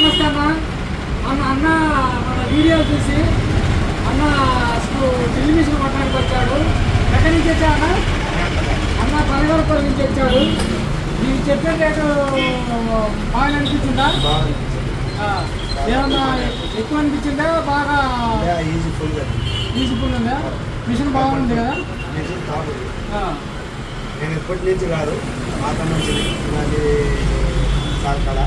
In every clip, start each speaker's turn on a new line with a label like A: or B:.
A: నమస్తే అన్న. అన్న మన వీడియో చూసి అన్న అసలు టెలివిజన్ కొట్టడానికి వచ్చాడు. ఎక్కడి నుంచి వచ్చా అన్న పనగలపల్లి నుంచి వచ్చాడు. నీకు చెప్పే రేటు బాగా అనిపించిందా? ఏమన్నా ఎక్కువ అనిపించిందా? బాగా ఈజీఫుల్ ఉందా? మిషన్ బాగుంది కదా?
B: నేను ఎప్పటి నుంచి కాదు మాత నుంచి ఇలాంటి సార్ కదా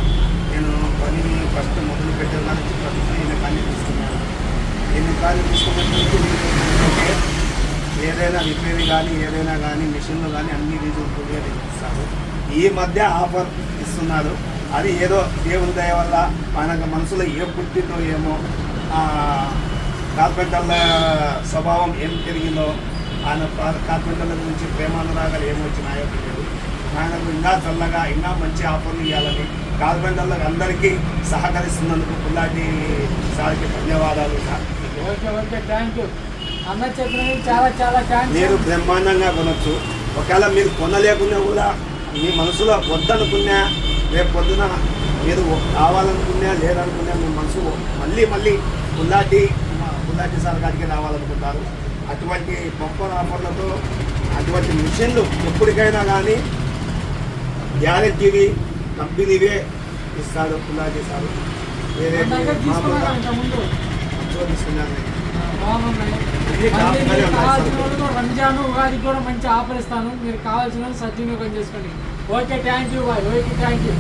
B: నేను పని ఫస్ట్ మొదలు పెట్టిన నుంచి ప్రతి ఈయన కానీ తీసుకున్నాను. ఎన్ని కానీ తీసుకున్నట్టు ఏదైనా రిపేర్ కానీ ఏదైనా కానీ మిషన్లు కానీ అన్ని రీజనబుల్గా ఇస్తారు. ఈ మధ్య ఆఫర్ ఇస్తున్నారు. అది ఏదో దేవుని దయ వల్ల ఆయన మనసులో ఏం పుట్టిందో ఏమో, కార్పెంటర్ల స్వభావం ఏం పెరిగిందో, ఆయన కార్పెంటర్ల గురించి ప్రేమానురాగాలు ఏమొచ్చినాయో తెలియదు. ఆయనకు ఇంకా చల్లగా ఇంకా మంచి ఆఫర్లు ఇవ్వాలని కార్పెంటర్లకు అందరికీ సహకరిస్తున్నందుకు పుల్లాటి సార్కి ధన్యవాదాలు సార్.
A: ఓకే థ్యాంక్ యూ అన్న, చెప్పినది చాలా థ్యాంక్స్.
B: మీరు బ్రహ్మాండంగా కొనొచ్చు. ఒకవేళ మీరు కొనలేకున్నా కూడా మీ మనసులో వద్దనుకున్నా రేపు పొద్దున మీరు కావాలనుకున్నా లేదనుకున్నా మీ మనసు మళ్ళీ పుల్లాటి సార్ గారికి రావాలనుకుంటారు. అటువంటి పంపర్ ఆఫర్లతో అటువంటి మిషన్లు ఎప్పటికైనా కానీ గ్యారెంటీవి కంపెనీవే ఇస్తాడు పుల్లాటి సార్. తీసుకున్నాను.
A: రంజాన్ ఉగాదికి కూడా మంచి ఆఫర్ ఇస్తాను. మీరు కావాల్సిన సద్వినియోగం చేసుకోండి. Okay thank you bye. Okay thank you.